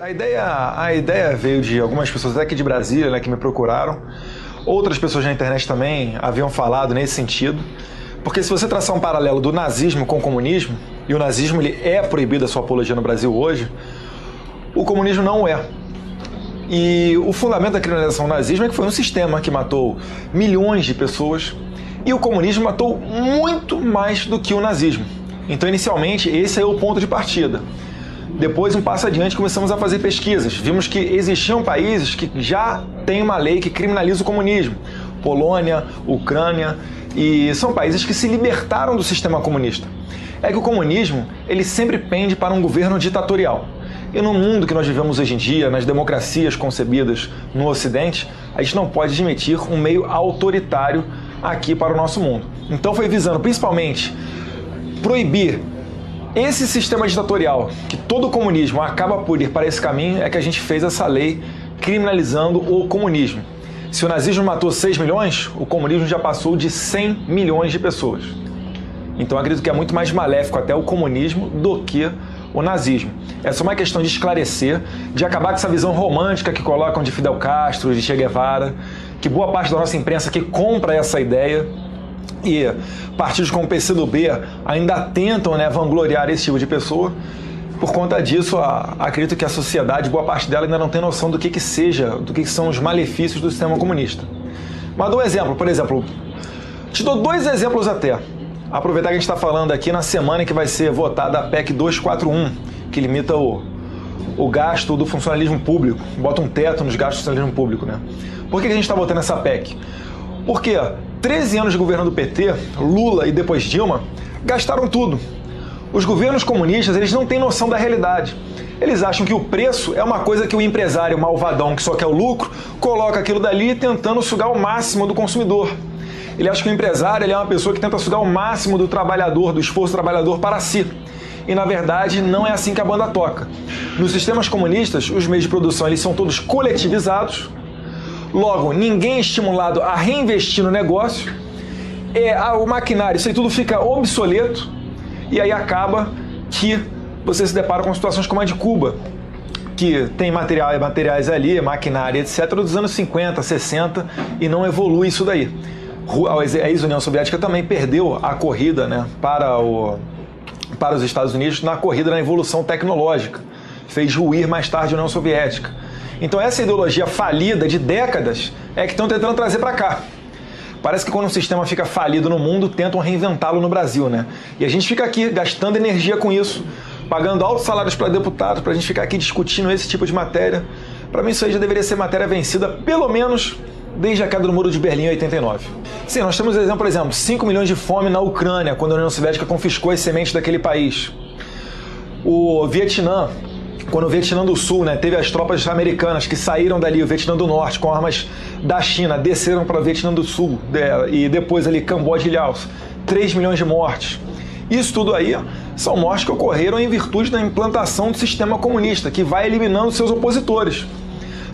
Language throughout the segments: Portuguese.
A ideia veio de algumas pessoas até aqui de Brasília, né, que me procuraram. Outras pessoas na internet também haviam falado nesse sentido. Porque se você traçar um paralelo do nazismo com o comunismo, e o nazismo ele é proibido a sua apologia no Brasil hoje, o comunismo não é. E o fundamento da criminalização do nazismo é que foi um sistema que matou milhões de pessoas, e o comunismo matou muito mais do que o nazismo. Então, inicialmente, esse é o ponto de partida. Depois, um passo adiante, começamos a fazer pesquisas. Vimos que existiam países que já têm uma lei que criminaliza o comunismo. Polônia, Ucrânia, e são países que se libertaram do sistema comunista. É que o comunismo, ele sempre pende para um governo ditatorial. E no mundo que nós vivemos hoje em dia, nas democracias concebidas no Ocidente, a gente não pode admitir um meio autoritário aqui para o nosso mundo. Então foi visando principalmente proibir esse sistema ditatorial, que todo o comunismo acaba por ir para esse caminho, é que a gente fez essa lei criminalizando o comunismo. Se o nazismo matou 6 milhões, o comunismo já passou de 100 milhões de pessoas. Então eu acredito que é muito mais maléfico até o comunismo do que o nazismo. É só uma questão de esclarecer, de acabar com essa visão romântica que colocam de Fidel Castro, de Che Guevara, que boa parte da nossa imprensa que compra essa ideia, e partidos como o PCdoB ainda tentam, né, vangloriar esse tipo de pessoa. Por conta disso, acredito que a sociedade, boa parte dela, ainda não tem noção do que são os malefícios do sistema comunista. Mas dou um exemplo, por exemplo, te dou 2 exemplos até. Aproveitar que a gente está falando aqui na semana que vai ser votada a PEC 241, que limita o gasto do funcionalismo público, bota um teto nos gastos do funcionalismo público, né? Por que a gente está votando essa PEC? Porque 13 anos de governo do PT, Lula e depois Dilma, gastaram tudo. Os governos comunistas, eles não têm noção da realidade. Eles acham que o preço é uma coisa que o empresário malvadão, que só quer o lucro, coloca aquilo dali tentando sugar o máximo do consumidor. Ele acha que o empresário ele é uma pessoa que tenta sugar o máximo do trabalhador, do esforço do trabalhador para si. E, na verdade, não é assim que a banda toca. Nos sistemas comunistas, os meios de produção eles são todos coletivizados. Logo, ninguém é estimulado a reinvestir no negócio. O maquinário, isso aí tudo fica obsoleto. E aí acaba que você se depara com situações como a de Cuba, que tem materiais ali, maquinária, etc., dos anos 50, 60, e não evolui isso daí. A ex-União Soviética também perdeu a corrida, né, para os Estados Unidos na corrida na evolução tecnológica. Fez ruir mais tarde a União Soviética. Então essa ideologia falida de décadas é que estão tentando trazer para cá. Parece que quando um sistema fica falido no mundo, tentam reinventá-lo no Brasil, né? E a gente fica aqui gastando energia com isso, pagando altos salários para deputados, para a gente ficar aqui discutindo esse tipo de matéria. Para mim isso aí já deveria ser matéria vencida, pelo menos desde a queda do Muro de Berlim em 89. Sim, nós temos exemplo, por exemplo, 5 milhões de fome na Ucrânia, quando a União Soviética confiscou as sementes daquele país. O Vietnã, quando o Vietnã do Sul, né, teve as tropas americanas que saíram dali, o Vietnã do Norte, com armas da China, desceram para o Vietnã do Sul, e depois ali Camboja e Laos, 3 milhões de mortes. Isso tudo aí são mortes que ocorreram em virtude da implantação do sistema comunista, que vai eliminando seus opositores.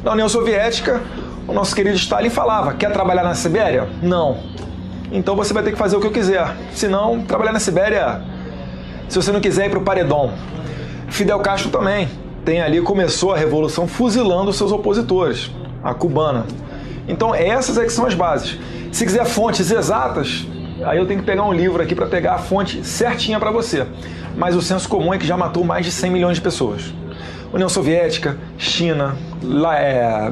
Na União Soviética, o nosso querido Stalin falava, quer trabalhar na Sibéria? Não. Então você vai ter que fazer o que eu quiser. Se não, trabalhar na Sibéria, se você não quiser ir para o paredão. Fidel Castro também. Começou a revolução fuzilando seus opositores, a cubana. Então essas é que são as bases. Se quiser fontes exatas, aí eu tenho que pegar um livro aqui para pegar a fonte certinha para você. Mas o senso comum é que já matou mais de 100 milhões de pessoas. União Soviética, China,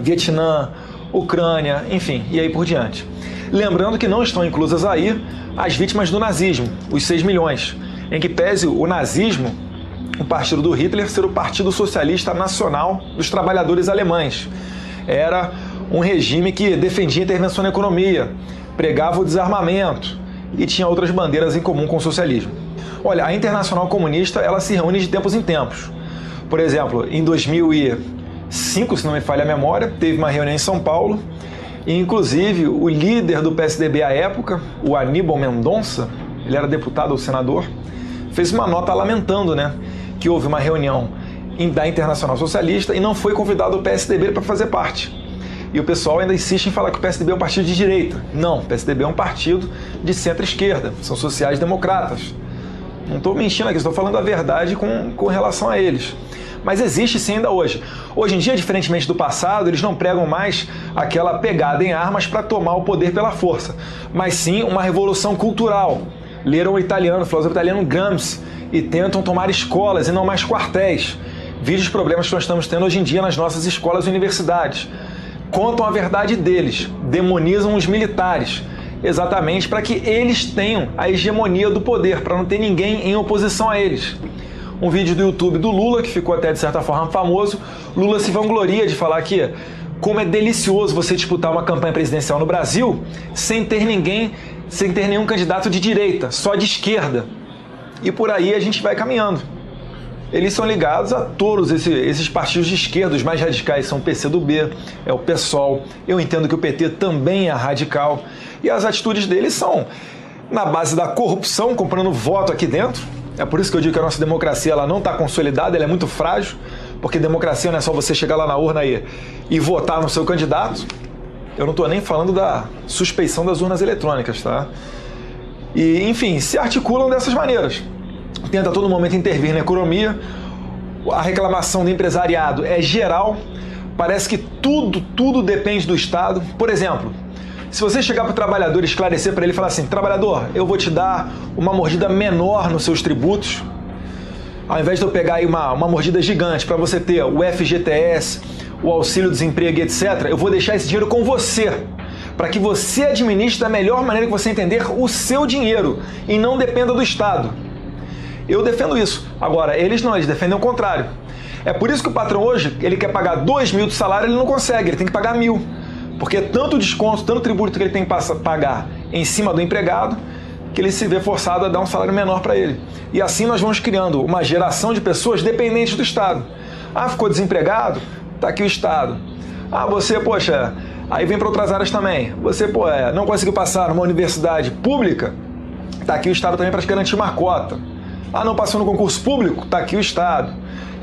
Vietnã, Ucrânia, enfim, e aí por diante. Lembrando que não estão inclusas aí as vítimas do nazismo, os 6 milhões, em que pese o nazismo, o partido do Hitler, ser o Partido Socialista Nacional dos Trabalhadores Alemães. Era um regime que defendia a intervenção na economia, pregava o desarmamento e tinha outras bandeiras em comum com o socialismo. Olha, a Internacional Comunista ela se reúne de tempos em tempos. Por exemplo, em 2005, se não me falha a memória, teve uma reunião em São Paulo e, inclusive, o líder do PSDB à época, o Aníbal Mendonça, ele era deputado ou senador, fez uma nota lamentando, né, que houve uma reunião da Internacional Socialista e não foi convidado o PSDB para fazer parte. E o pessoal ainda insiste em falar que o PSDB é um partido de direita. Não, o PSDB é um partido de centro-esquerda, são sociais-democratas. Não estou mentindo aqui, estou falando a verdade com relação a eles. Mas existe sim ainda hoje. Hoje em dia, diferentemente do passado, eles não pregam mais aquela pegada em armas para tomar o poder pela força, mas sim uma revolução cultural. Leram o italiano, o filósofo italiano Gramsci, e tentam tomar escolas e não mais quartéis. Vide os problemas que nós estamos tendo hoje em dia nas nossas escolas e universidades. Contam a verdade deles, demonizam os militares, exatamente para que eles tenham a hegemonia do poder, para não ter ninguém em oposição a eles. Um vídeo do YouTube do Lula, que ficou até de certa forma famoso, Lula se vangloria de falar que como é delicioso você disputar uma campanha presidencial no Brasil sem ter nenhum candidato de direita, só de esquerda. E por aí a gente vai caminhando. Eles são ligados a todos esses partidos de esquerda, os mais radicais são o PCdoB, é o PSOL. Eu entendo que o PT também é radical. E as atitudes deles são na base da corrupção, comprando voto aqui dentro. É por isso que eu digo que a nossa democracia ela não está consolidada, ela é muito frágil, porque democracia não é só você chegar lá na urna e votar no seu candidato. Eu não estou nem falando da suspeição das urnas eletrônicas, tá? E, enfim, se articulam dessas maneiras. Tenta a todo momento intervir na economia, a reclamação do empresariado é geral, parece que tudo depende do Estado. Por exemplo, se você chegar para o trabalhador e esclarecer para ele e falar assim, trabalhador, eu vou te dar uma mordida menor nos seus tributos, ao invés de eu pegar aí uma mordida gigante para você ter o FGTS, o auxílio-desemprego, etc., eu vou deixar esse dinheiro com você, para que você administre da melhor maneira que você entender o seu dinheiro e não dependa do Estado. Eu defendo isso. Agora, eles não, eles defendem o contrário. É por isso que o patrão hoje, ele quer pagar 2.000 de salário, ele não consegue, ele tem que pagar 1.000. Porque tanto desconto, tanto tributo que ele tem que pagar em cima do empregado, que ele se vê forçado a dar um salário menor para ele. E assim nós vamos criando uma geração de pessoas dependentes do Estado. Ah, ficou desempregado? Tá aqui o Estado. Ah, você, poxa, aí vem para outras áreas também. Você, não conseguiu passar numa universidade pública? Tá aqui o Estado também para te garantir uma cota. Ah, não passou no concurso público? Tá aqui o Estado.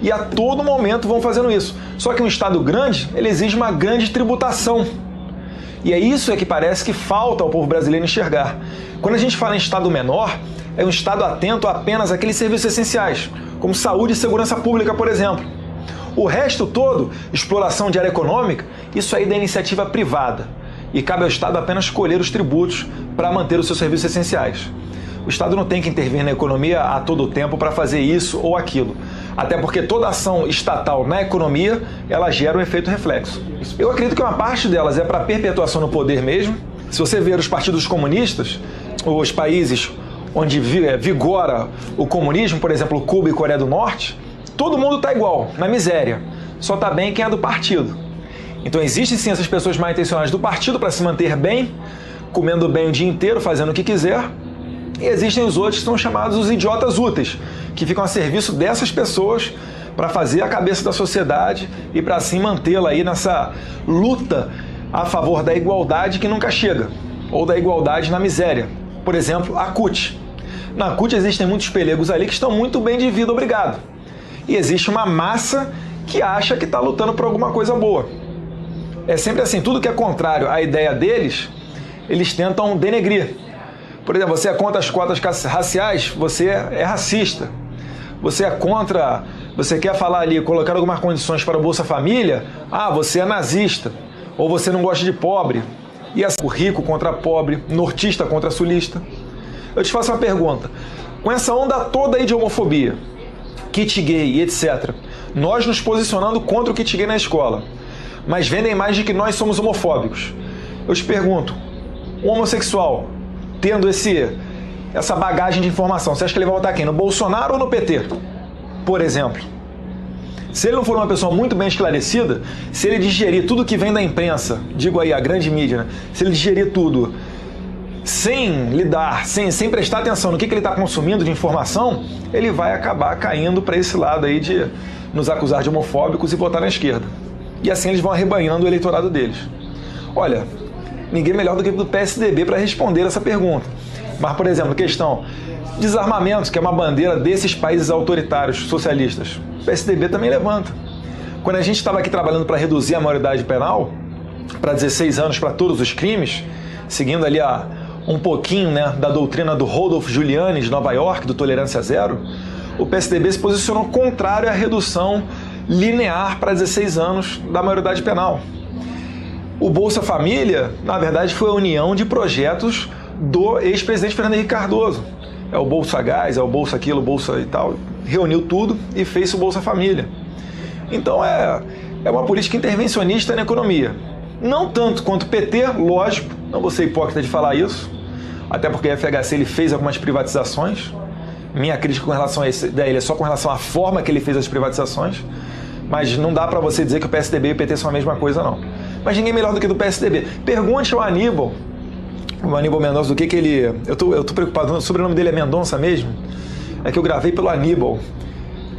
E a todo momento vão fazendo isso. Só que um Estado grande, ele exige uma grande tributação. E é isso que parece que falta ao povo brasileiro enxergar. Quando a gente fala em Estado menor, é um Estado atento apenas àqueles serviços essenciais, como saúde e segurança pública, por exemplo. O resto todo, exploração de área econômica, isso aí é da iniciativa privada. E cabe ao Estado apenas colher os tributos para manter os seus serviços essenciais. O Estado não tem que intervir na economia a todo tempo para fazer isso ou aquilo. Até porque toda ação estatal na economia, ela gera um efeito reflexo. Eu acredito que uma parte delas é para perpetuação no poder mesmo. Se você ver os partidos comunistas, os países onde vigora o comunismo, por exemplo, Cuba e Coreia do Norte, todo mundo está igual, na miséria. Só está bem quem é do partido. Então existem sim essas pessoas mal intencionadas do partido para se manter bem, comendo bem o dia inteiro, fazendo o que quiser. E existem os outros que são chamados os idiotas úteis, que ficam a serviço dessas pessoas para fazer a cabeça da sociedade e para assim mantê-la aí nessa luta a favor da igualdade que nunca chega, ou da igualdade na miséria. Por exemplo, a CUT. Na CUT existem muitos pelegos ali que estão muito bem de vida, obrigado. E existe uma massa que acha que está lutando por alguma coisa boa. É sempre assim, tudo que é contrário à ideia deles, eles tentam denegrir. Por exemplo, você é contra as cotas raciais, você é racista. Você é contra, você quer falar ali, colocar algumas condições para o Bolsa Família, você é nazista. Ou você não gosta de pobre. E assim, o rico contra pobre, nortista contra sulista. Eu te faço uma pergunta. Com essa onda toda aí de homofobia, kit gay, etc., nós nos posicionando contra o kit gay na escola, mas vendem mais de que nós somos homofóbicos. Eu te pergunto, um homossexual tendo essa bagagem de informação, você acha que ele vai votar quem? No Bolsonaro ou no PT? Por exemplo. Se ele não for uma pessoa muito bem esclarecida, se ele digerir tudo que vem da imprensa, digo aí, a grande mídia, né? Se ele digerir tudo sem lidar, sem prestar atenção no que ele está consumindo de informação, ele vai acabar caindo para esse lado aí de nos acusar de homofóbicos e votar na esquerda. E assim eles vão arrebanhando o eleitorado deles. Olha, ninguém melhor do que o PSDB para responder essa pergunta. Mas, por exemplo, questão desarmamento, que é uma bandeira desses países autoritários socialistas, o PSDB também levanta. Quando a gente estava aqui trabalhando para reduzir a maioridade penal para 16 anos para todos os crimes, seguindo ali um pouquinho, né, da doutrina do Rodolph Giuliani de Nova York, do Tolerância Zero, o PSDB se posicionou contrário à redução linear para 16 anos da maioridade penal. O Bolsa Família, na verdade, foi a união de projetos do ex-presidente Fernando Henrique Cardoso. É o Bolsa Gás, é o Bolsa aquilo, Bolsa e tal. Reuniu tudo e fez o Bolsa Família. Então é uma política intervencionista na economia. Não tanto quanto o PT, lógico, não vou ser hipócrita de falar isso, até porque a FHC ele fez algumas privatizações. Minha crítica com relação a esse daí é só com relação à forma que ele fez as privatizações, mas não dá para você dizer que o PSDB e o PT são a mesma coisa, não. Mas ninguém melhor do que do PSDB. Pergunte ao Aníbal, o Aníbal Mendonça, do que ele... Eu tô preocupado, o sobrenome dele é Mendonça mesmo? É que eu gravei pelo Aníbal,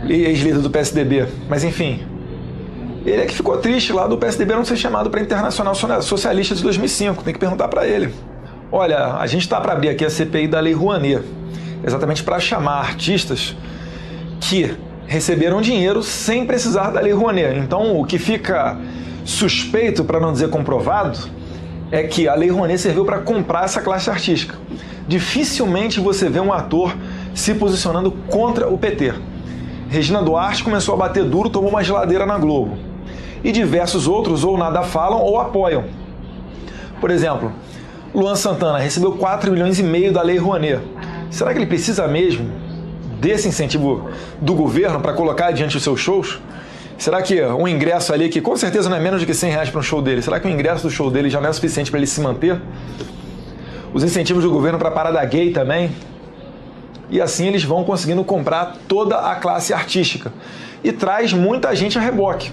ex-líder do PSDB, mas enfim... Ele é que ficou triste lá do PSDB não ser chamado para a Internacional Socialista de 2005. Tem que perguntar para ele. Olha, a gente está para abrir aqui a CPI da Lei Rouanet, exatamente para chamar artistas que receberam dinheiro sem precisar da Lei Rouanet. Então, o que fica suspeito, para não dizer comprovado, é que a Lei Rouanet serviu para comprar essa classe artística. Dificilmente você vê um ator se posicionando contra o PT. Regina Duarte começou a bater duro, tomou uma geladeira na Globo. E diversos outros ou nada falam ou apoiam. Por exemplo, Luan Santana recebeu 4,5 milhões da Lei Rouanet. Será que ele precisa mesmo desse incentivo do governo para colocar adiante os seus shows? Será que um ingresso ali, que com certeza não é menos do que R$100 para um show dele, será que o ingresso do show dele já não é suficiente para ele se manter? Os incentivos do governo para a parada gay também. E assim eles vão conseguindo comprar toda a classe artística. E traz muita gente a reboque.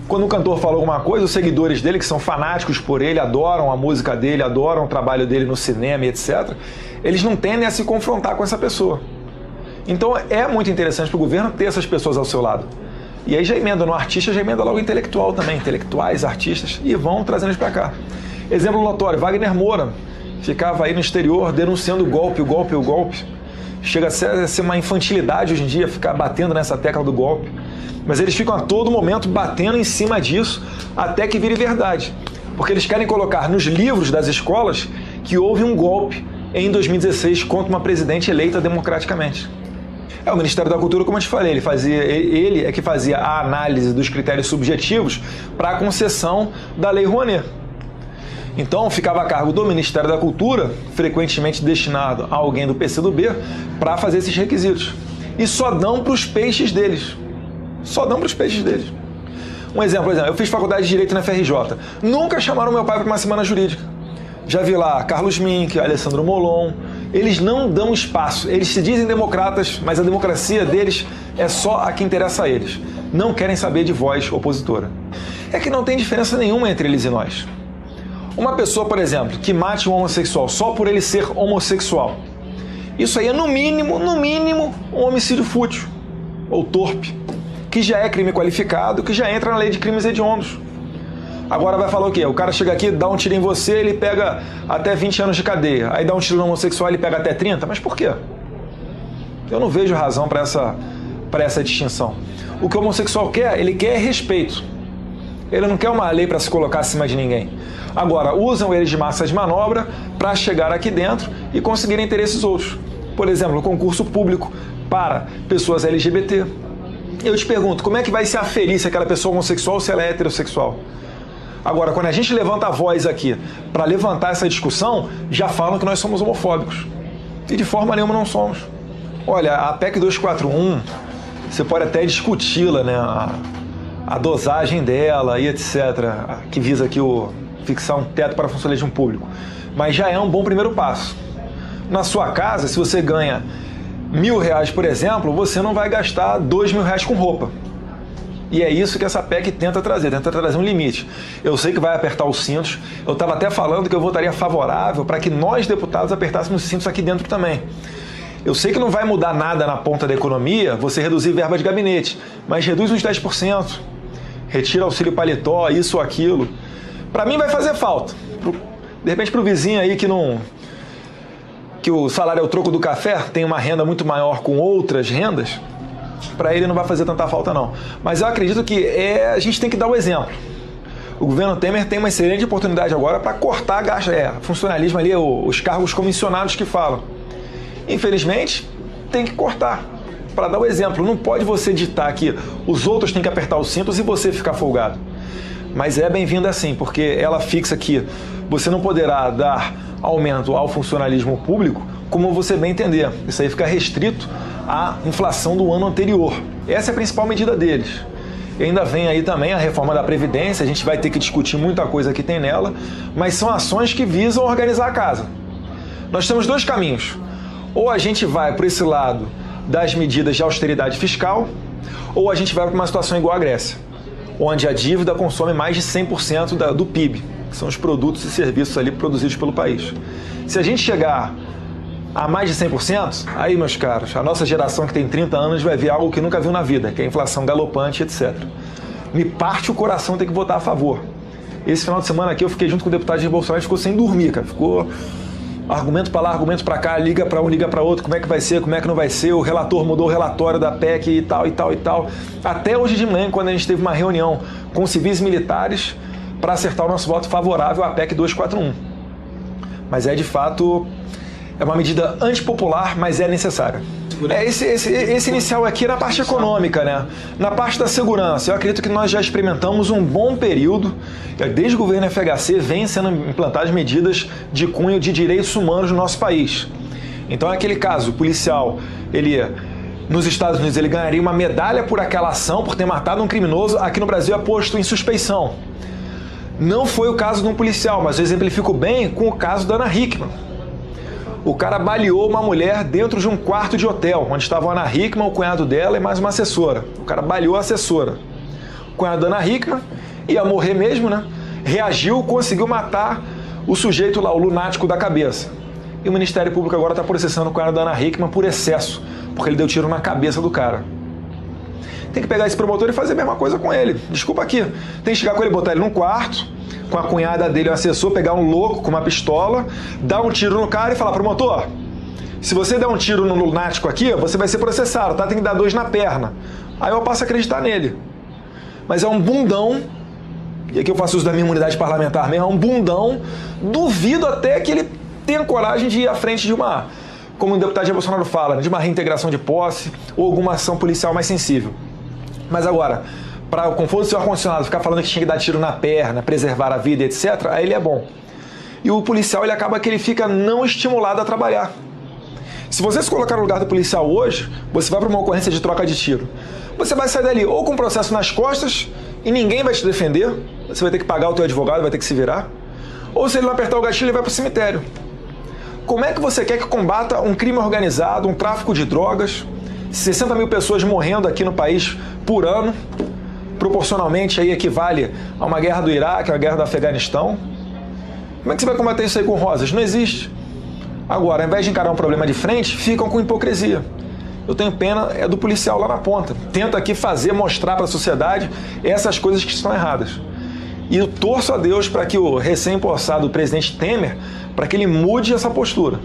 Quando o cantor fala alguma coisa, os seguidores dele, que são fanáticos por ele, adoram a música dele, adoram o trabalho dele no cinema e etc., eles não tendem a se confrontar com essa pessoa. Então é muito interessante para o governo ter essas pessoas ao seu lado. E aí já emenda no artista, já emenda logo intelectual também, intelectuais, artistas, e vão trazendo eles para cá. Exemplo notório, Wagner Moura ficava aí no exterior denunciando o golpe, o golpe, o golpe. Chega a ser uma infantilidade hoje em dia ficar batendo nessa tecla do golpe. Mas eles ficam a todo momento batendo em cima disso até que vire verdade. Porque eles querem colocar nos livros das escolas que houve um golpe em 2016 contra uma presidente eleita democraticamente. O Ministério da Cultura, como eu te falei, ele é que fazia a análise dos critérios subjetivos para a concessão da Lei Rouanet. Então, ficava a cargo do Ministério da Cultura, frequentemente destinado a alguém do PCdoB, para fazer esses requisitos. E só dão para os peixes deles. Só dão para os peixes deles. Um exemplo, eu fiz faculdade de Direito na FRJ. Nunca chamaram meu pai para uma semana jurídica. Já vi lá Carlos Mink, Alessandro Molon. Eles não dão espaço. Eles se dizem democratas, mas a democracia deles é só a que interessa a eles. Não querem saber de voz opositora. É que não tem diferença nenhuma entre eles e nós. Uma pessoa, por exemplo, que mate um homossexual só por ele ser homossexual, isso aí é no mínimo, um homicídio fútil ou torpe, que já é crime qualificado, que já entra na lei de crimes hediondos. Agora vai falar o quê? O cara chega aqui, dá um tiro em você, ele pega até 20 anos de cadeia. Aí dá um tiro no homossexual, ele pega até 30? Mas por quê? Eu não vejo razão para essa distinção. O que o homossexual quer, ele quer respeito. Ele não quer uma lei para se colocar acima de ninguém. Agora, usam eles de massa de manobra para chegar aqui dentro e conseguirem interesses outros. Por exemplo, o concurso público para pessoas LGBT. Eu te pergunto, como é que vai se aferir se aquela pessoa é homossexual ou se ela é heterossexual? Agora, quando a gente levanta a voz aqui para levantar essa discussão, já falam que nós somos homofóbicos. E de forma nenhuma não somos. Olha, a PEC 241, você pode até discuti-la, né? A dosagem dela e etc., que visa aqui fixar um teto para funcionalismo público. Mas já é um bom primeiro passo. Na sua casa, se você ganha R$1.000, por exemplo, você não vai gastar R$2.000 com roupa. E é isso que essa PEC tenta trazer um limite. Eu sei que vai apertar os cintos, eu estava até falando que eu votaria favorável para que nós, deputados, apertássemos os cintos aqui dentro também. Eu sei que não vai mudar nada na ponta da economia você reduzir verba de gabinete, mas reduz uns 10%, retira auxílio paletó, isso ou aquilo. Para mim vai fazer falta. De repente para o vizinho aí que o salário é o troco do café, tem uma renda muito maior com outras rendas, para ele não vai fazer tanta falta não. Mas eu acredito que a gente tem que dar o exemplo. O governo Temer tem uma excelente oportunidade agora para cortar funcionalismo ali, os cargos comissionados que falam. Infelizmente, tem que cortar. Para dar o exemplo, não pode você ditar que os outros têm que apertar os cintos e você ficar folgado. Mas é bem-vinda assim, porque ela fixa que você não poderá dar aumento ao funcionalismo público como você bem entender. Isso aí fica restrito à inflação do ano anterior. Essa é a principal medida deles. E ainda vem aí também a reforma da Previdência, a gente vai ter que discutir muita coisa que tem nela, mas são ações que visam organizar a casa. Nós temos dois caminhos. Ou a gente vai para esse lado das medidas de austeridade fiscal, ou a gente vai para uma situação igual à Grécia, onde a dívida consome mais de 100% do PIB, que são os produtos e serviços ali produzidos pelo país. Se a gente chegar a mais de 100%, aí, meus caros, a nossa geração que tem 30 anos vai ver algo que nunca viu na vida, que é a inflação galopante, etc. Me parte o coração ter que votar a favor. Esse final de semana aqui eu fiquei junto com o deputado de Bolsonaro e ficou sem dormir, cara. Ficou argumento para lá, argumento para cá, liga para um, liga para outro, como é que vai ser, como é que não vai ser, o relator mudou o relatório da PEC e tal, e tal, e tal. Até hoje de manhã, quando a gente teve uma reunião com civis e militares para acertar o nosso voto favorável à PEC 241. Mas de fato, é uma medida antipopular, mas é necessária. Esse inicial aqui é na parte econômica, né? Na parte da segurança, eu acredito que nós já experimentamos um bom período, desde o governo FHC vem sendo implantadas medidas de cunho de direitos humanos no nosso país. Então, é aquele caso, o policial, nos Estados Unidos, ele ganharia uma medalha por aquela ação, por ter matado um criminoso, aqui no Brasil é posto em suspeição. Não foi o caso de um policial, mas eu exemplifico bem com o caso da Ana Hickman. O cara baleou uma mulher dentro de um quarto de hotel, onde estavam a Ana Hickman, o cunhado dela e mais uma assessora. O cara baleou a assessora. O cunhado da Ana Hickman ia morrer mesmo, né? Reagiu, conseguiu matar o sujeito lá, o lunático da cabeça. E o Ministério Público agora está processando o cunhado da Ana Hickman por excesso, porque ele deu tiro na cabeça do cara. Tem que pegar esse promotor e fazer a mesma coisa com ele. Desculpa aqui. Tem que chegar com ele, botar ele num quarto, com a cunhada dele, o assessor, pegar um louco com uma pistola, dar um tiro no cara e falar, promotor, se você der um tiro no lunático aqui, você vai ser processado, tá? Tem que dar 2 na perna. Aí eu passo a acreditar nele. Mas é um bundão, e aqui eu faço uso da minha imunidade parlamentar mesmo, é um bundão, duvido até que ele tenha coragem de ir à frente de uma, como o deputado Jair Bolsonaro fala, de uma reintegração de posse ou alguma ação policial mais sensível. Mas agora, para o conforto do seu ar-condicionado ficar falando que tinha que dar tiro na perna, preservar a vida, etc., aí ele é bom. E o policial, ele acaba que ele fica não estimulado a trabalhar. Se você se colocar no lugar do policial hoje, você vai para uma ocorrência de troca de tiro. Você vai sair dali ou com um processo nas costas e ninguém vai te defender, você vai ter que pagar o teu advogado, vai ter que se virar, ou se ele não apertar o gatilho, ele vai para o cemitério. Como é que você quer que combata um crime organizado, um tráfico de drogas, 60 mil pessoas morrendo aqui no país por ano, proporcionalmente aí equivale a uma guerra do Iraque, a guerra do Afeganistão? Como é que você vai combater isso aí com rosas? Não existe. Agora, ao invés de encarar um problema de frente, ficam com hipocrisia. Eu tenho pena do policial lá na ponta. Tenta aqui mostrar para a sociedade essas coisas que estão erradas. E eu torço a Deus para que o recém-possado presidente Temer, para que ele mude essa postura.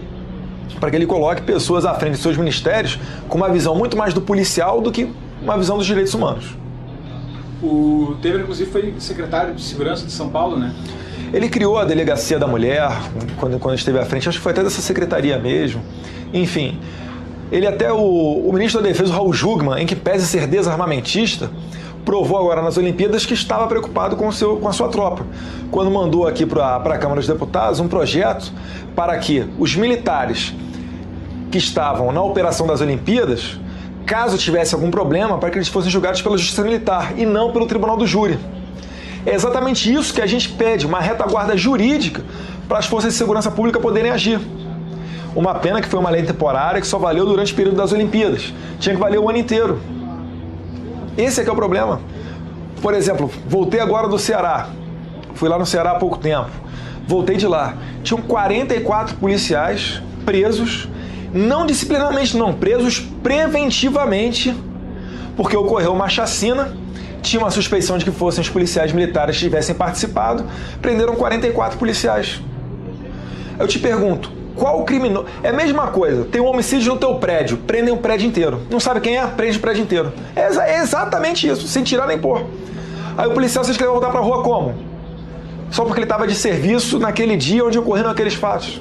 Para que ele coloque pessoas à frente de seus ministérios com uma visão muito mais do policial do que uma visão dos direitos humanos. O Temer, inclusive, foi secretário de Segurança de São Paulo, né? Ele criou a Delegacia da Mulher, quando esteve à frente, acho que foi até dessa secretaria mesmo. Enfim, ele até, o ministro da Defesa, o Raul Jungmann, em que pese ser desarmamentista, provou agora nas Olimpíadas que estava preocupado com a sua tropa, quando mandou aqui para a Câmara dos Deputados um projeto para que os militares que estavam na operação das Olimpíadas, caso tivesse algum problema, para que eles fossem julgados pela Justiça Militar e não pelo Tribunal do Júri. É exatamente isso que a gente pede, uma retaguarda jurídica para as forças de segurança pública poderem agir. Uma pena que foi uma lei temporária que só valeu durante o período das Olimpíadas. Tinha que valer o ano inteiro. Esse é que é o problema. Por exemplo, voltei agora do Ceará. Fui lá no Ceará há pouco tempo. Voltei de lá. Tinham 44 policiais presos, não disciplinarmente não, presos preventivamente, porque ocorreu uma chacina, tinha uma suspeição de que fossem os policiais militares que tivessem participado, prenderam 44 policiais. Eu te pergunto, qual criminoso... É a mesma coisa, tem um homicídio no teu prédio, prendem o prédio inteiro. Não sabe quem é? Prende o prédio inteiro. É exatamente isso, sem tirar nem pôr. Aí o policial, você quer voltar pra rua como? só porque ele estava de serviço naquele dia onde ocorreram aqueles fatos.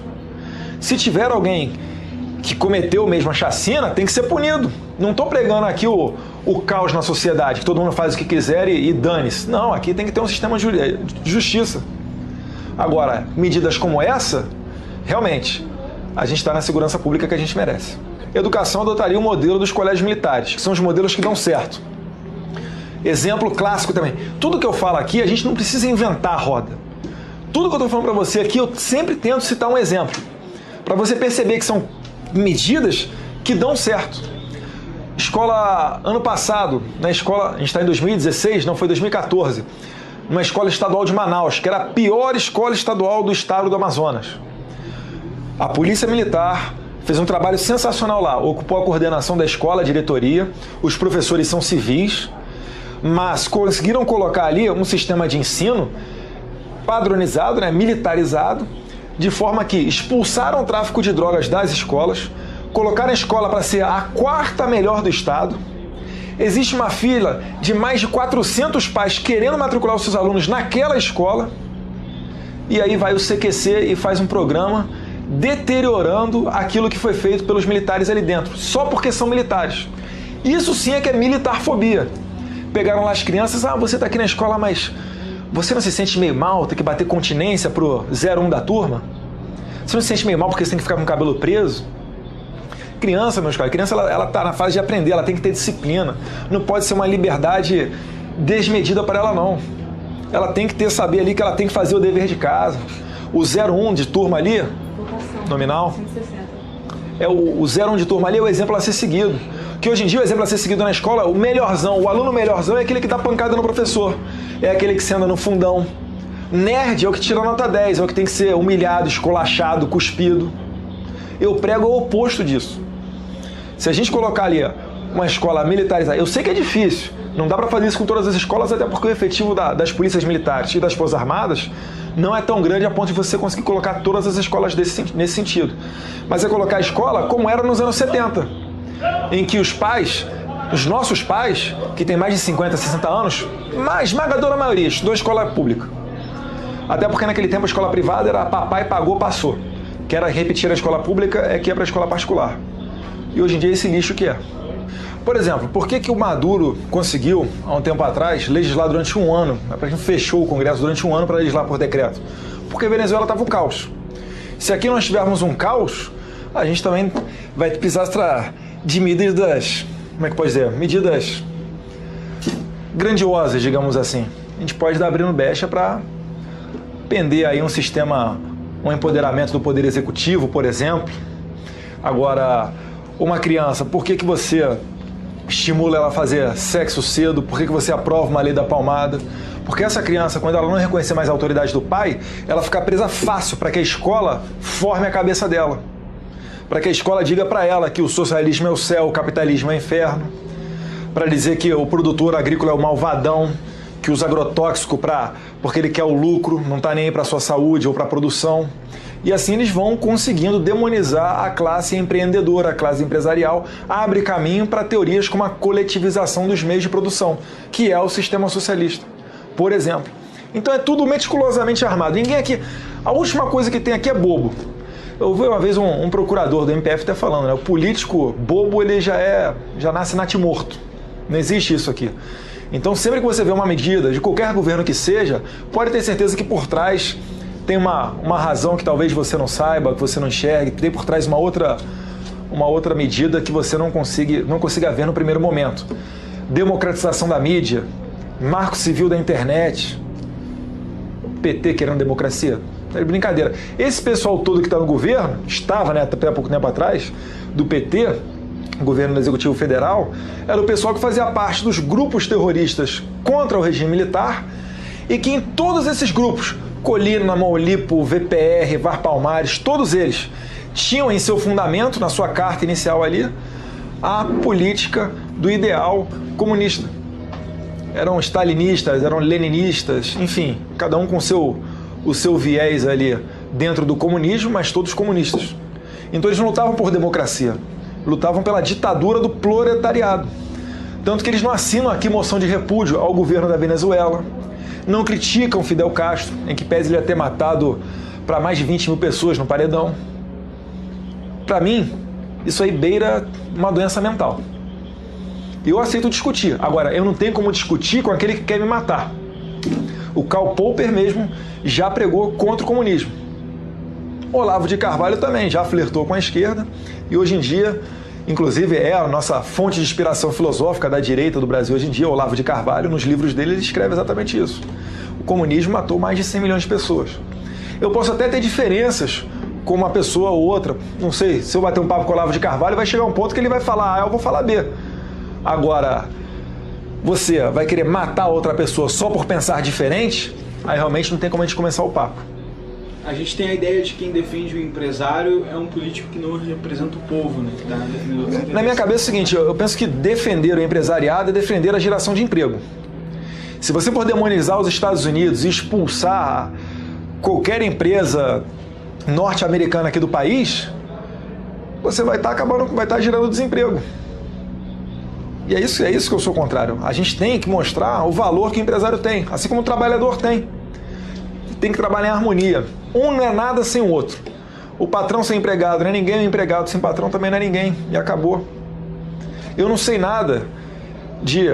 Se tiver alguém que cometeu mesmo a chacina, tem que ser punido. Não estou pregando aqui o caos na sociedade, que todo mundo faz o que quiser e dane-se. Não, aqui tem que ter um sistema de justiça. Agora, medidas como essa, realmente, a gente está na segurança pública que a gente merece. Educação adotaria o modelo dos colégios militares, que são os modelos que dão certo. Exemplo clássico também. Tudo que eu falo aqui, a gente não precisa inventar a roda. Tudo que eu estou falando para você aqui, eu sempre tento citar um exemplo, para você perceber que são medidas que dão certo. Escola, ano passado, na escola, a gente está em 2016, não, foi 2014, numa escola estadual de Manaus, que era a pior escola estadual do estado do Amazonas. A Polícia Militar fez um trabalho sensacional lá, ocupou a coordenação da escola, a diretoria, os professores são civis, mas conseguiram colocar ali um sistema de ensino padronizado, né, militarizado, de forma que expulsaram o tráfico de drogas das escolas, colocaram a escola para ser a quarta melhor do estado. Existe uma fila de mais de 400 pais querendo matricular os seus alunos naquela escola, e aí vai o CQC e faz um programa deteriorando aquilo que foi feito pelos militares ali dentro, só porque são militares. Isso sim é que é militarfobia. Pegaram lá as crianças, você está aqui na escola, mas você não se sente meio mal, tem que bater continência pro 01 da turma? Você não se sente meio mal porque você tem que ficar com o cabelo preso? Criança, meus caras, criança ela tá na fase de aprender, ela tem que ter disciplina. Não pode ser uma liberdade desmedida para ela, não. Ela tem que saber ali que ela tem que fazer o dever de casa. O 01 de turma ali, nominal, 160. O 01 de turma ali é o exemplo a ser seguido. Que hoje em dia o exemplo a ser seguido na escola, o melhorzão, o aluno melhorzão é aquele que dá pancada no professor. É aquele que senta no fundão. Nerd é o que tira nota 10, é o que tem que ser humilhado, esculachado, cuspido. Eu prego o oposto disso. Se a gente colocar ali uma escola militarizada, eu sei que é difícil, não dá para fazer isso com todas as escolas, até porque o efetivo das polícias militares e das forças armadas não é tão grande a ponto de você conseguir colocar todas as escolas nesse sentido. Mas é colocar a escola como era nos anos 70, em que os pais, os nossos pais, que têm mais de 50, 60 anos, a esmagadora maioria, estudou em escola pública. Até porque naquele tempo a escola privada era papai pagou, passou. Que era repetir a escola pública, é que ia para a escola particular. E hoje em dia é esse lixo que é. Por exemplo, por que o Maduro conseguiu, há um tempo atrás, legislar durante um ano? A gente fechou o Congresso durante um ano para legislar por decreto. Porque a Venezuela estava um caos. Se aqui nós tivermos um caos, a gente também vai precisar de medidas, como é que pode dizer? Medidas grandiosas, digamos assim. A gente pode dar abrindo brecha para pender aí um sistema, um empoderamento do poder executivo, por exemplo. Agora, uma criança, por que você estimula ela a fazer sexo cedo? Por que você aprova uma lei da palmada? Porque essa criança, quando ela não reconhecer mais a autoridade do pai, ela fica presa fácil para que a escola forme a cabeça dela. Para que a escola diga para ela que o socialismo é o céu, o capitalismo é o inferno. Para dizer que o produtor agrícola é o malvadão, que usa agrotóxico porque ele quer o lucro, não está nem aí para a sua saúde ou para a produção. E assim eles vão conseguindo demonizar a classe empreendedora, a classe empresarial, abre caminho para teorias como a coletivização dos meios de produção, que é o sistema socialista, por exemplo. Então é tudo meticulosamente armado. Ninguém aqui... A última coisa que tem aqui é bobo. Eu vi uma vez um procurador do MPF até falando, né? O político bobo, ele já nasce natimorto. Não existe isso aqui. Então sempre que você vê uma medida, de qualquer governo que seja, pode ter certeza que por trás tem uma razão que talvez você não saiba, que você não enxergue, tem por trás uma outra medida que você não consiga ver no primeiro momento. Democratização da mídia, marco civil da internet, PT querendo democracia. É brincadeira. Esse pessoal todo que está no governo, estava, né, até pouco tempo atrás, do PT, governo do Executivo Federal, era o pessoal que fazia parte dos grupos terroristas contra o regime militar e que em todos esses grupos, Colina, Maulipo, VPR, VAR Palmares, todos eles tinham em seu fundamento, na sua carta inicial ali, a política do ideal comunista. Eram stalinistas, eram leninistas, enfim, cada um com o seu viés ali dentro do comunismo, mas todos comunistas. Então eles não lutavam por democracia, lutavam pela ditadura do proletariado. Tanto que eles não assinam aqui moção de repúdio ao governo da Venezuela, Não criticam Fidel Castro, em que pese ele ter matado para mais de 20 mil pessoas no paredão. Para mim, isso aí beira uma doença mental. Eu aceito discutir. Agora, eu não tenho como discutir com aquele que quer me matar. O Karl Popper mesmo já pregou contra o comunismo. Olavo de Carvalho também já flertou com a esquerda e hoje em dia, inclusive é a nossa fonte de inspiração filosófica da direita do Brasil hoje em dia, Olavo de Carvalho, nos livros dele ele escreve exatamente isso. O comunismo matou mais de 100 milhões de pessoas. Eu posso até ter diferenças com uma pessoa ou outra, não sei, se eu bater um papo com o Olavo de Carvalho vai chegar um ponto que ele vai falar A, eu vou falar B. Agora, você vai querer matar outra pessoa só por pensar diferente, aí realmente não tem como a gente começar o papo. A gente tem a ideia de que quem defende o empresário é um político que não representa o povo, né? Que tá defendendo... Na minha cabeça é o seguinte, eu penso que defender o empresariado é defender a geração de emprego. Se você for demonizar os Estados Unidos e expulsar qualquer empresa norte-americana aqui do país, você vai estar gerando desemprego. E é isso que eu sou contrário. A gente tem que mostrar o valor que o empresário tem, assim como o trabalhador tem. Tem que trabalhar em harmonia. Um não é nada sem o outro. O patrão sem empregado não é ninguém, o empregado sem patrão também não é ninguém. E acabou. Eu não sei nada de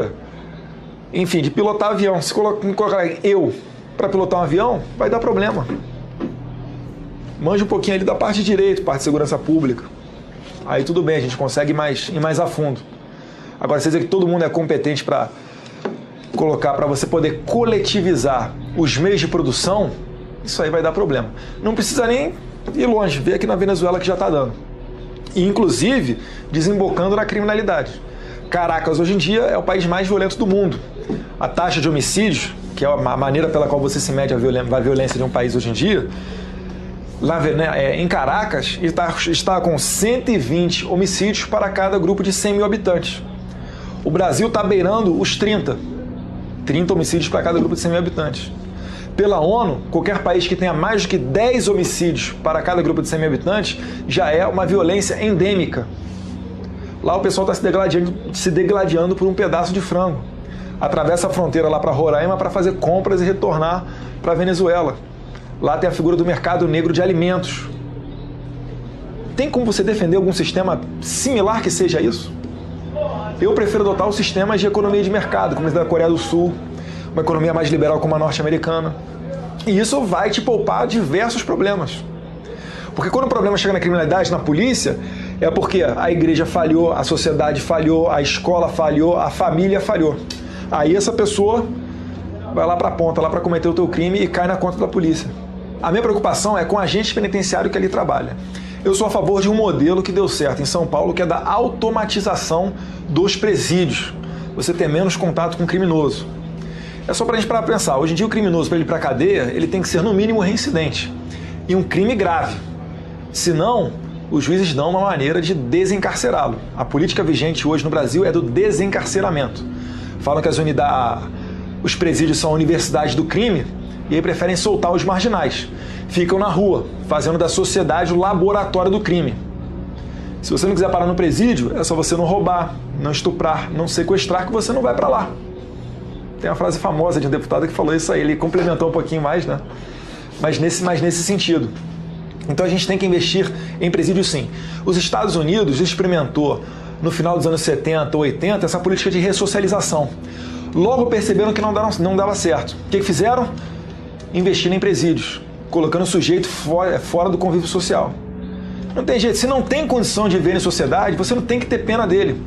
pilotar avião. Se colocar eu para pilotar um avião, vai dar problema. Manja um pouquinho ali da parte de direito, parte de segurança pública. Aí tudo bem, a gente consegue ir mais a fundo. Agora, você dizer que todo mundo é competente para colocar, para você poder coletivizar os meios de produção, isso aí vai dar problema. Não precisa nem ir longe, vê aqui na Venezuela que já está dando. E, inclusive, desembocando na criminalidade. Caracas, hoje em dia, é o país mais violento do mundo. A taxa de homicídios, que é a maneira pela qual você se mede a violência de um país hoje em dia, lá em Caracas, está com 120 homicídios para cada grupo de 100 mil habitantes. O Brasil está beirando os 30 homicídios para cada grupo de 100 mil habitantes. Pela ONU, qualquer país que tenha mais do que 10 homicídios para cada grupo de 100 mil habitantes já é uma violência endêmica. Lá o pessoal está se degladiando por um pedaço de frango. Atravessa a fronteira lá para Roraima para fazer compras e retornar para a Venezuela. Lá tem a figura do mercado negro de alimentos. Tem como você defender algum sistema similar que seja isso? Eu prefiro adotar os sistemas de economia de mercado, como esse da Coreia do Sul, uma economia mais liberal como a norte-americana. E isso vai te poupar diversos problemas. Porque quando o problema chega na criminalidade, na polícia, é porque a igreja falhou, a sociedade falhou, a escola falhou, a família falhou. Aí essa pessoa vai lá para a ponta, lá para cometer o teu crime e cai na conta da polícia. A minha preocupação é com o agente penitenciário que ali trabalha. Eu sou a favor de um modelo que deu certo em São Paulo, que é da automatização dos presídios. Você ter menos contato com o criminoso. É só para a gente parar para pensar. Hoje em dia o criminoso, para ele ir para a cadeia, ele tem que ser no mínimo reincidente. E um crime grave. Senão, os juízes dão uma maneira de desencarcerá-lo. A política vigente hoje no Brasil é do desencarceramento. Falam que os presídios são a universidade do crime e aí preferem soltar os marginais. Ficam na rua, fazendo da sociedade o laboratório do crime. Se você não quiser parar no presídio, é só você não roubar, não estuprar, não sequestrar, que você não vai para lá. Tem uma frase famosa de um deputado que falou isso aí, ele complementou um pouquinho mais, né? Mas nesse sentido. Então a gente tem que investir em presídio sim. Os Estados Unidos experimentou, no final dos anos 70, 80, essa política de ressocialização. Logo perceberam que não dava certo. O que fizeram? Investindo em presídios, colocando o sujeito fora do convívio social. Não tem jeito, se não tem condição de viver em sociedade, você não tem que ter pena dele.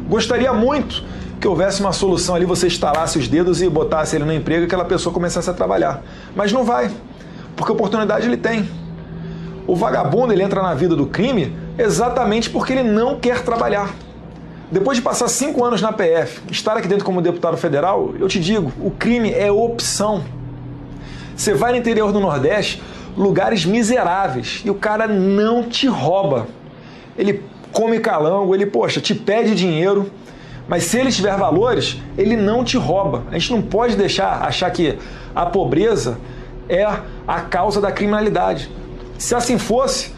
Gostaria muito que houvesse uma solução ali, você estalasse os dedos e botasse ele no emprego e aquela pessoa começasse a trabalhar. Mas não vai, porque oportunidade ele tem. O vagabundo, ele entra na vida do crime exatamente porque ele não quer trabalhar. Depois de passar 5 anos na PF, estar aqui dentro como deputado federal, eu te digo, o crime é opção. Você vai no interior do Nordeste, lugares miseráveis, e o cara não te rouba. Ele come calango, ele, te pede dinheiro, mas se ele tiver valores, ele não te rouba. A gente não pode achar que a pobreza é a causa da criminalidade. Se assim fosse,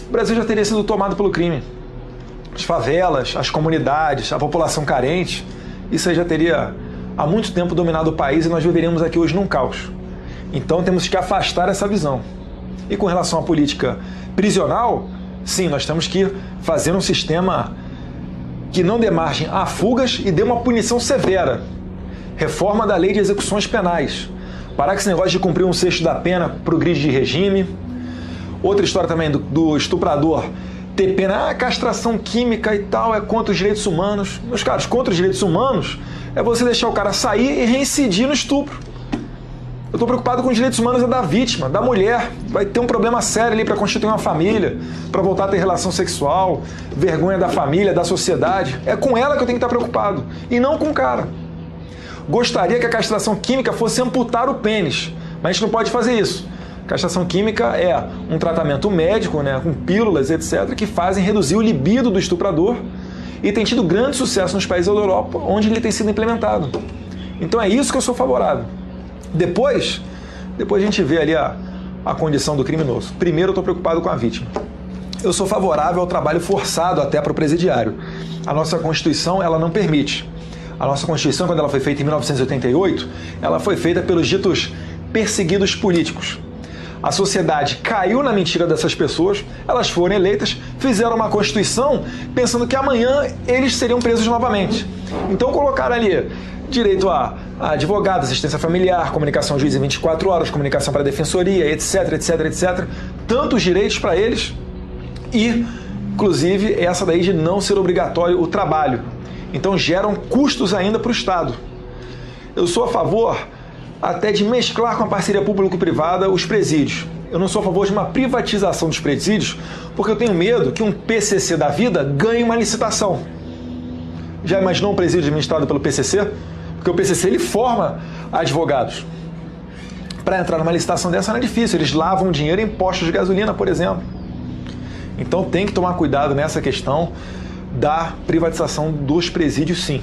o Brasil já teria sido tomado pelo crime. As favelas, as comunidades, a população carente, isso aí já teria há muito tempo dominado o país e nós viveríamos aqui hoje num caos. Então temos que afastar essa visão. E com relação à política prisional, sim, nós temos que fazer um sistema que não dê margem a fugas e dê uma punição severa. Reforma da lei de execuções penais. Parar com esse negócio de cumprir 1/6 da pena para o grid de regime. Outra história também do estuprador ter pena, castração química e tal, é contra os direitos humanos. Meus caros, contra os direitos humanos é você deixar o cara sair e reincidir no estupro. Eu estou preocupado com os direitos humanos da vítima, da mulher. Vai ter um problema sério ali para constituir uma família, para voltar a ter relação sexual, vergonha da família, da sociedade. É com ela que eu tenho que estar preocupado, e não com o cara. Gostaria que a castração química fosse amputar o pênis, mas a gente não pode fazer isso. Castração química é um tratamento médico, né, com pílulas, etc., que fazem reduzir o libido do estuprador e tem tido grande sucesso nos países da Europa, onde ele tem sido implementado. Então é isso que eu sou favorável. Depois a gente vê ali a condição do criminoso. Primeiro eu estou preocupado com a vítima. Eu sou favorável ao trabalho forçado até para o presidiário. A nossa Constituição, ela não permite. A nossa Constituição, quando ela foi feita em 1988, ela foi feita pelos ditos perseguidos políticos. A sociedade caiu na mentira dessas pessoas, elas foram eleitas, fizeram uma Constituição pensando que amanhã eles seriam presos novamente. Então colocaram ali direito a advogado, assistência familiar, comunicação ao juiz em 24 horas, comunicação para a defensoria, etc, etc, etc. Tantos direitos para eles e, inclusive, essa daí de não ser obrigatório o trabalho. Então geram custos ainda para o Estado. Eu sou a favor até de mesclar com a parceria público-privada os presídios. Eu não sou a favor de uma privatização dos presídios, porque eu tenho medo que um PCC da vida ganhe uma licitação. Já imaginou um presídio administrado pelo PCC? Porque o PCC ele forma advogados. Para entrar numa licitação dessa não é difícil, eles lavam dinheiro em postos de gasolina, por exemplo. Então tem que tomar cuidado nessa questão da privatização dos presídios, sim.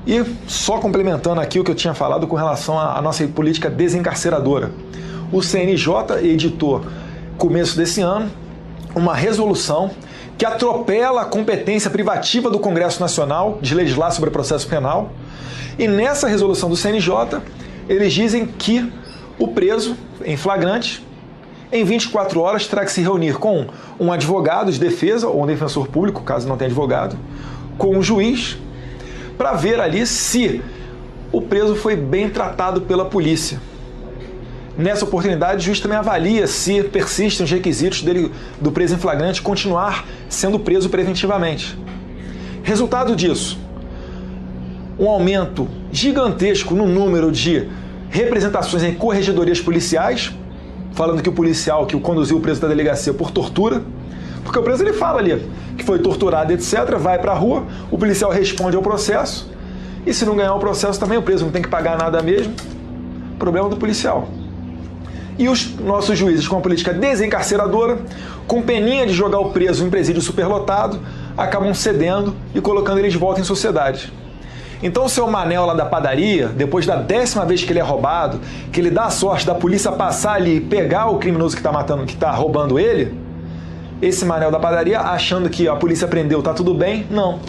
E só complementando aqui o que eu tinha falado com relação à nossa política desencarceradora. O CNJ editou, começo desse ano, uma resolução que atropela a competência privativa do Congresso Nacional de legislar sobre o processo penal. E nessa resolução do CNJ, eles dizem que o preso, em flagrante, em 24 horas terá que se reunir com um advogado de defesa ou um defensor público, caso não tenha advogado, com um juiz, para ver ali se o preso foi bem tratado pela polícia. Nessa oportunidade, o juiz também avalia se persistem os requisitos do preso em flagrante continuar sendo preso preventivamente. Resultado disso, um aumento gigantesco no número de representações em corregedorias policiais, falando que o policial que conduziu o preso da delegacia por tortura, porque o preso ele fala ali que foi torturado, etc., vai para a rua, o policial responde ao processo, e se não ganhar o processo também o preso não tem que pagar nada mesmo, problema do policial. E os nossos juízes, com a política desencarceradora, com peninha de jogar o preso em presídio superlotado, acabam cedendo e colocando ele de volta em sociedade. Então o seu Manel lá da padaria, depois da 10ª vez que ele é roubado, que ele dá a sorte da polícia passar ali e pegar o criminoso que está roubando ele, esse Manel da padaria, achando que a polícia prendeu, tá tudo bem, não.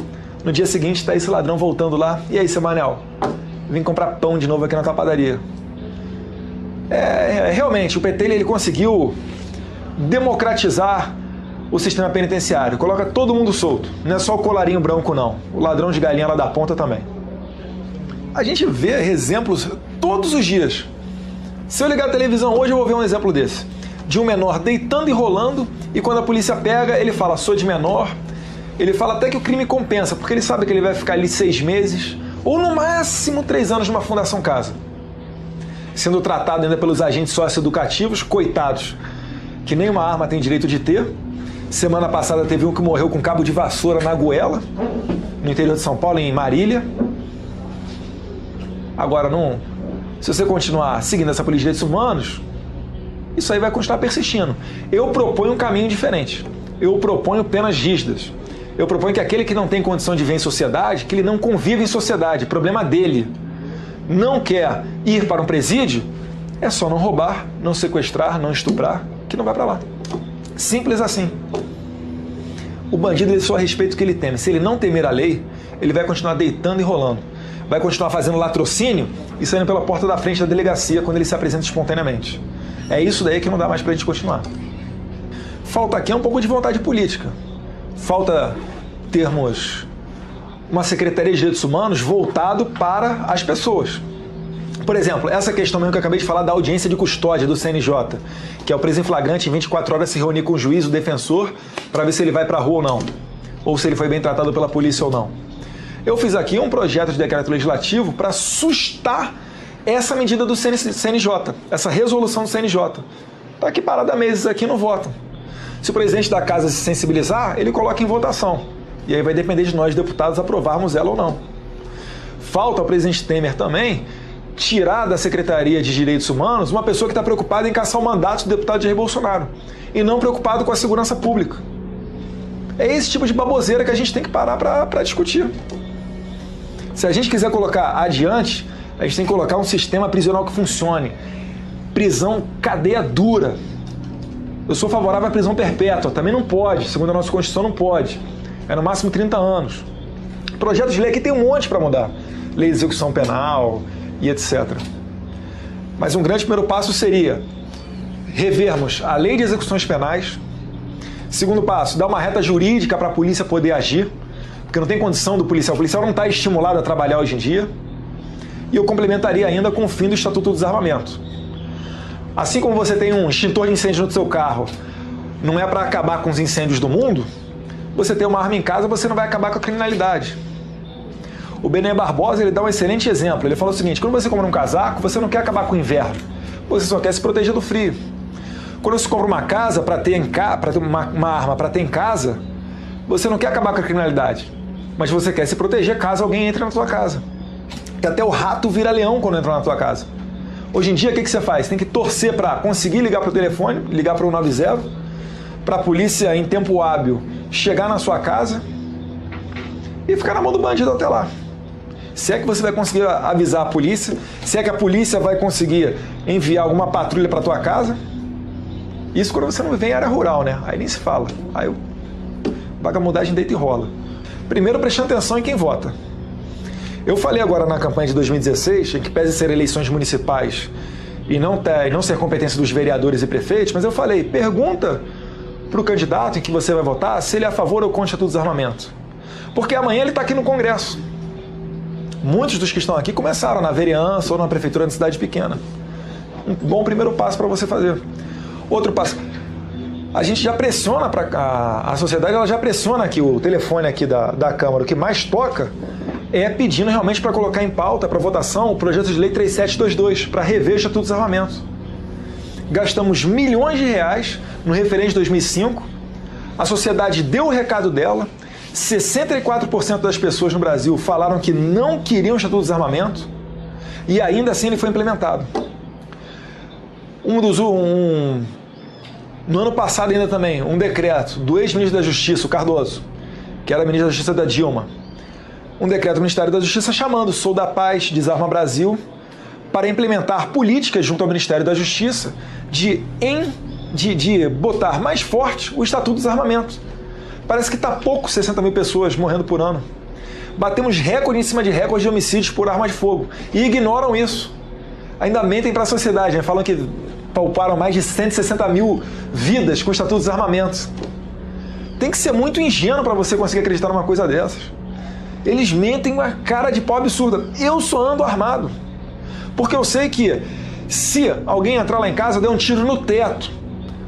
No dia seguinte está esse ladrão voltando lá, e aí, seu Manel? Vim comprar pão de novo aqui na tua padaria. Realmente, o PT ele conseguiu democratizar o sistema penitenciário, coloca todo mundo solto, não é só o colarinho branco não, o ladrão de galinha lá da ponta também. A gente vê exemplos todos os dias. Se eu ligar a televisão hoje eu vou ver um exemplo desse, de um menor deitando e rolando, e quando a polícia pega ele fala, sou de menor, ele fala até que o crime compensa, porque ele sabe que ele vai ficar ali 6 meses, ou no máximo 3 anos numa fundação casa, sendo tratado ainda pelos agentes socioeducativos, coitados, que nem uma arma tem direito de ter. Semana passada teve um que morreu com cabo de vassoura na goela, no interior de São Paulo, em Marília. Agora, se você continuar seguindo essa política de direitos humanos, isso aí vai continuar persistindo. Eu proponho um caminho diferente. Eu proponho penas rígidas. Eu proponho que aquele que não tem condição de viver em sociedade, que ele não convive em sociedade, problema dele. Não quer ir para um presídio, é só não roubar, não sequestrar, não estuprar, que não vai para lá. Simples assim. O bandido ele só respeita o que ele teme. Se ele não temer a lei, ele vai continuar deitando e rolando. Vai continuar fazendo latrocínio e saindo pela porta da frente da delegacia quando ele se apresenta espontaneamente. É isso daí que não dá mais pra gente continuar. Falta aqui um pouco de vontade política. Falta termos uma Secretaria de Direitos Humanos voltado para as pessoas. Por exemplo, essa questão mesmo que eu acabei de falar da audiência de custódia do CNJ, que é o preso em flagrante em 24 horas se reunir com o juiz, o defensor, para ver se ele vai para a rua ou não, ou se ele foi bem tratado pela polícia ou não. Eu fiz aqui um projeto de decreto legislativo para sustar essa medida do CNJ, essa resolução do CNJ. Está aqui parada há meses aqui e não votam. Se o presidente da casa se sensibilizar, ele coloca em votação. E aí vai depender de nós, deputados, aprovarmos ela ou não. Falta ao presidente Temer também tirar da Secretaria de Direitos Humanos uma pessoa que está preocupada em caçar o mandato do deputado Jair Bolsonaro e não preocupado com a segurança pública. É esse tipo de baboseira que a gente tem que parar para discutir. Se a gente quiser colocar adiante, a gente tem que colocar um sistema prisional que funcione. Prisão, cadeia dura. Eu sou favorável à prisão perpétua, também não pode, segundo a nossa Constituição não pode. É no máximo 30 anos. Projetos de lei aqui tem um monte para mudar. Lei de execução penal e etc. Mas um grande primeiro passo seria revermos a lei de execuções penais. Segundo passo, dar uma reta jurídica para a polícia poder agir, porque não tem condição do policial. O policial não está estimulado a trabalhar hoje em dia. E eu complementaria ainda com o fim do Estatuto do Desarmamento. Assim como você tem um extintor de incêndio no seu carro, não é para acabar com os incêndios do mundo, você tem uma arma em casa, você não vai acabar com a criminalidade. O Bené Barbosa ele dá um excelente exemplo. Ele fala o seguinte: quando você compra um casaco, você não quer acabar com o inverno, você só quer se proteger do frio. Quando você compra uma casa para ter uma arma para ter em casa, você não quer acabar com a criminalidade, mas você quer se proteger caso alguém entre na sua casa. Que até o rato vira leão quando entra na tua casa. Hoje em dia, o que você faz? Tem que torcer para conseguir ligar para o telefone, ligar para o 190, para a polícia em tempo hábil chegar na sua casa e ficar na mão do bandido até lá. Se é que você vai conseguir avisar a polícia, se é que a polícia vai conseguir enviar alguma patrulha para tua casa. Isso quando você não vive em área rural, né? Aí nem se fala. Aí vagabundagem deita e rola. Primeiro, prestando atenção em quem vota. Eu falei agora na campanha de 2016, em que pese ser eleições municipais e não ser competência dos vereadores e prefeitos, mas eu falei, pergunta para o candidato em que você vai votar se ele é a favor ou contra o Estatuto do Desarmamento. Porque amanhã ele está aqui no Congresso. Muitos dos que estão aqui começaram na vereança ou na prefeitura de cidade pequena. Um bom primeiro passo para você fazer. Outro passo. A gente já pressiona, a sociedade ela já pressiona aqui, o telefone aqui da Câmara. O que mais toca é pedindo realmente para colocar em pauta, para votação, o projeto de lei 3722, para rever o Estatuto do Desarmamento. Gastamos milhões de reais no referendo de 2005, a sociedade deu o recado dela, 64% das pessoas no Brasil falaram que não queriam o Estatuto do Desarmamento e ainda assim ele foi implementado. No ano passado ainda também, um decreto do ex-ministro da Justiça, o Cardoso, que era ministro da Justiça da Dilma, um decreto do Ministério da Justiça chamando Sou da Paz, Desarma Brasil, para implementar políticas junto ao Ministério da Justiça de botar mais forte o Estatuto do Desarmamento. Parece que está pouco 60 mil pessoas morrendo por ano. Batemos recorde em cima de recorde de homicídios por arma de fogo e ignoram isso. Ainda mentem para a sociedade, né? Falam que pouparam mais de 160 mil vidas com o Estatuto do Desarmamento. Tem que ser muito ingênuo para você conseguir acreditar numa coisa dessas. Eles mentem uma cara de pau absurda. Eu só ando armado. Porque eu sei que se alguém entrar lá em casa, eu der um tiro no teto,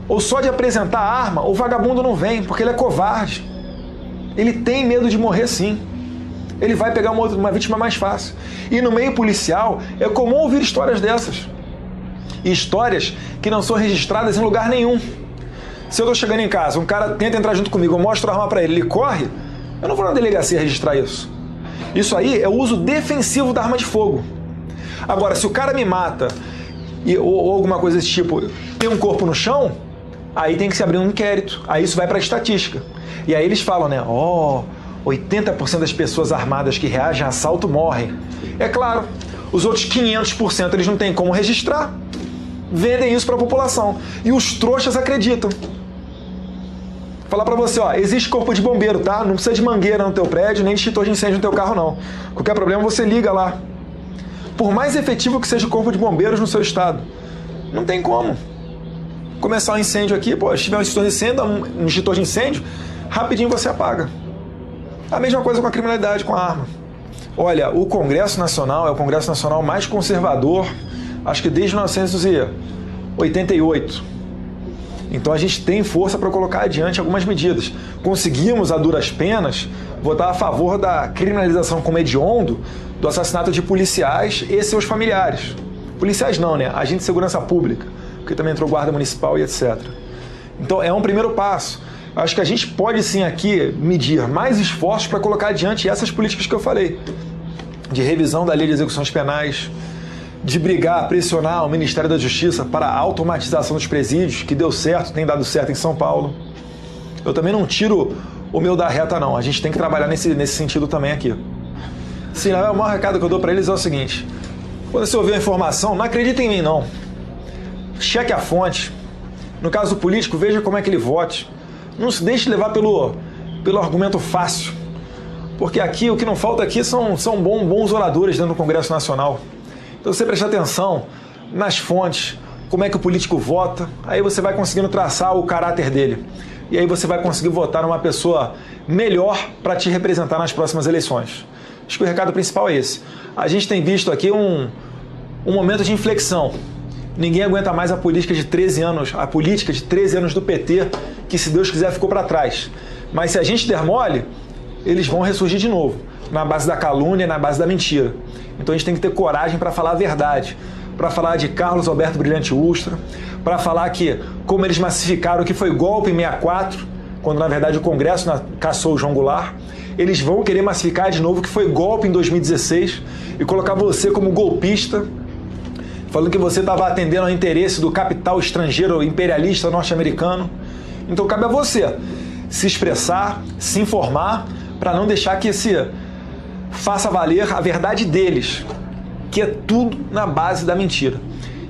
ou só de apresentar a arma, o vagabundo não vem, porque ele é covarde. Ele tem medo de morrer sim. Ele vai pegar uma vítima mais fácil. E no meio policial, é comum ouvir histórias dessas. E histórias que não são registradas em lugar nenhum. Se eu estou chegando em casa, um cara tenta entrar junto comigo, eu mostro a arma para ele, ele corre, eu não vou na delegacia registrar isso. Isso aí é o uso defensivo da arma de fogo. Agora, se o cara me mata ou alguma coisa desse tipo, tem um corpo no chão, aí tem que se abrir um inquérito. Aí isso vai para a estatística. E aí eles falam, né? 80% das pessoas armadas que reagem a assalto morrem. É claro, os outros 500% eles não têm como registrar, vendem isso para a população. E os trouxas acreditam. Falar pra você, ó, existe corpo de bombeiro, tá? Não precisa de mangueira no teu prédio, nem de extintor de incêndio no teu carro, não. Qualquer problema, você liga lá. Por mais efetivo que seja o corpo de bombeiros no seu estado, não tem como. Começar um incêndio aqui, pô, se tiver um extintor de incêndio, rapidinho você apaga. A mesma coisa com a criminalidade, com a arma. Olha, o Congresso Nacional é o Congresso Nacional mais conservador, acho que desde 1988. Então a gente tem força para colocar adiante algumas medidas. Conseguimos, a duras penas, votar a favor da criminalização como hediondo do assassinato de policiais e seus familiares. Policiais não, né? Agente de segurança pública, porque também entrou guarda municipal e etc. Então é um primeiro passo. Acho que a gente pode sim aqui medir mais esforços para colocar adiante essas políticas que eu falei. De revisão da lei de execuções penais, de brigar, pressionar o Ministério da Justiça para a automatização dos presídios, que deu certo, tem dado certo em São Paulo. Eu também não tiro o meu da reta, não. A gente tem que trabalhar nesse sentido também aqui. Sim, o maior recado que eu dou para eles é o seguinte: quando você ouvir a informação, não acredita em mim, não. Cheque a fonte. No caso do político, veja como é que ele vote. Não se deixe levar pelo argumento fácil. Porque aqui, o que não falta aqui são bons oradores dentro do Congresso Nacional. Então você prestar atenção nas fontes, como é que o político vota, aí você vai conseguindo traçar o caráter dele. E aí você vai conseguir votar numa pessoa melhor para te representar nas próximas eleições. Acho que o recado principal é esse. A gente tem visto aqui um momento de inflexão. Ninguém aguenta mais a política de 13 anos do PT, que se Deus quiser ficou para trás. Mas se a gente der mole, eles vão ressurgir de novo, na base da calúnia, na base da mentira. Então a gente tem que ter coragem para falar a verdade, para falar de Carlos Alberto Brilhante Ustra, para falar que como eles massificaram que foi golpe em 64, quando na verdade o Congresso caçou o João Goulart, eles vão querer massificar de novo que foi golpe em 2016 e colocar você como golpista, falando que você estava atendendo ao interesse do capital estrangeiro imperialista norte-americano. Então cabe a você se expressar, se informar, para não deixar que faça valer a verdade deles, que é tudo na base da mentira.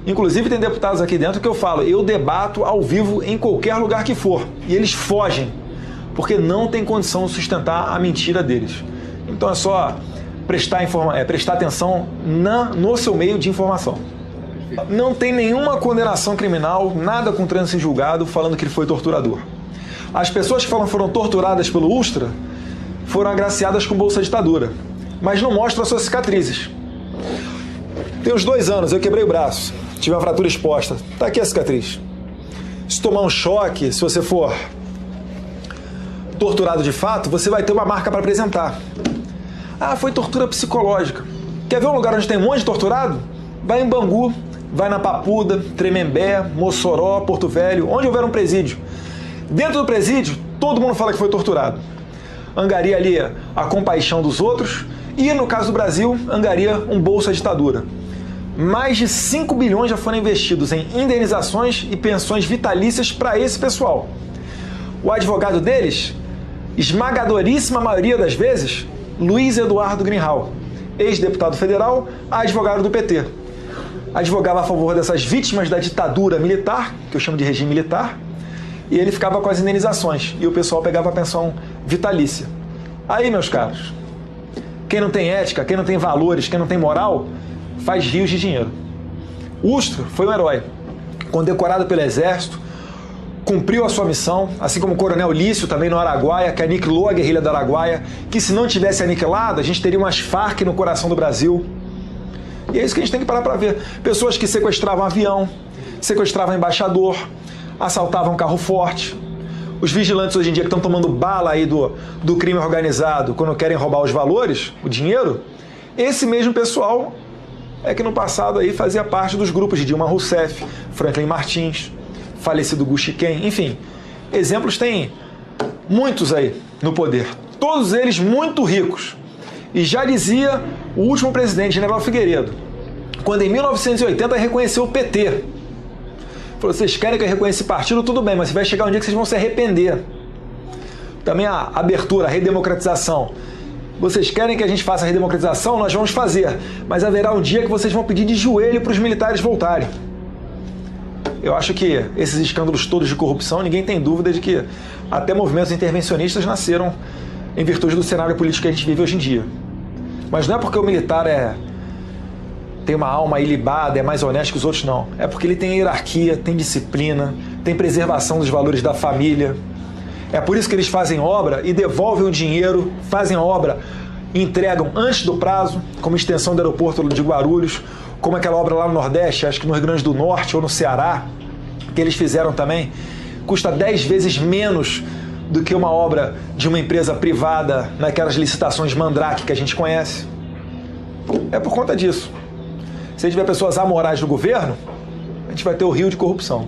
Inclusive tem deputados aqui dentro que eu falo, eu debato ao vivo em qualquer lugar que for, e eles fogem, porque não tem condição de sustentar a mentira deles. Então é só prestar atenção no seu meio de informação. Não tem nenhuma condenação criminal, nada com trânsito em julgado falando que ele foi torturador. As pessoas que foram torturadas pelo Ustra foram agraciadas com bolsa ditadura, mas não mostram as suas cicatrizes. Tem uns 2 anos, eu quebrei o braço, tive uma fratura exposta. Tá aqui a cicatriz. Se tomar um choque, se você for torturado de fato, você vai ter uma marca para apresentar. Ah, foi tortura psicológica. Quer ver um lugar onde tem um monte de torturado? Vai em Bangu, vai na Papuda, Tremembé, Mossoró, Porto Velho, onde houver um presídio. Dentro do presídio, todo mundo fala que foi torturado. Angaria ali a compaixão dos outros e, no caso do Brasil, angaria um bolsa ditadura. Mais de 5 bilhões já foram investidos em indenizações e pensões vitalícias para esse pessoal. O advogado deles, esmagadoríssima maioria das vezes, Luiz Eduardo Greenhalgh, ex-deputado federal, advogado do PT. Advogava a favor dessas vítimas da ditadura militar, que eu chamo de regime militar, e ele ficava com as indenizações, e o pessoal pegava a pensão vitalícia. Aí, meus caros, quem não tem ética, quem não tem valores, quem não tem moral, faz rios de dinheiro. Ustra foi um herói, condecorado pelo Exército, cumpriu a sua missão, assim como o Coronel Lício, também no Araguaia, que aniquilou a guerrilha do Araguaia, que se não tivesse aniquilado, a gente teria umas Farc no coração do Brasil. E é isso que a gente tem que parar para ver. Pessoas que sequestravam avião, sequestravam embaixador, assaltavam carro forte. Os vigilantes hoje em dia que estão tomando bala aí do crime organizado quando querem roubar os valores, o dinheiro, esse mesmo pessoal é que no passado aí fazia parte dos grupos de Dilma Rousseff, Franklin Martins, falecido Guxiquem, enfim. Exemplos tem muitos aí no poder. Todos eles muito ricos. E já dizia o último presidente, General Figueiredo, quando em 1980 reconheceu o PT. Falou, vocês querem que eu reconheça esse partido? Tudo bem, mas vai chegar um dia que vocês vão se arrepender. Também a abertura, a redemocratização. Vocês querem que a gente faça a redemocratização? Nós vamos fazer. Mas haverá um dia que vocês vão pedir de joelho para os militares voltarem. Eu acho que esses escândalos todos de corrupção, ninguém tem dúvida de que até movimentos intervencionistas nasceram em virtude do cenário político que a gente vive hoje em dia. Mas não é porque o militar tem uma alma ilibada, é mais honesto que os outros, não. É porque ele tem hierarquia, tem disciplina, tem preservação dos valores da família. É por isso que eles fazem obra e devolvem o dinheiro, fazem a obra e entregam antes do prazo, como extensão do aeroporto de Guarulhos, como aquela obra lá no Nordeste, acho que no Rio Grande do Norte ou no Ceará, que eles fizeram também, custa 10 vezes menos do que uma obra de uma empresa privada naquelas licitações mandrake que a gente conhece. É por conta disso. Se a gente tiver pessoas amorais no governo, a gente vai ter o rio de corrupção.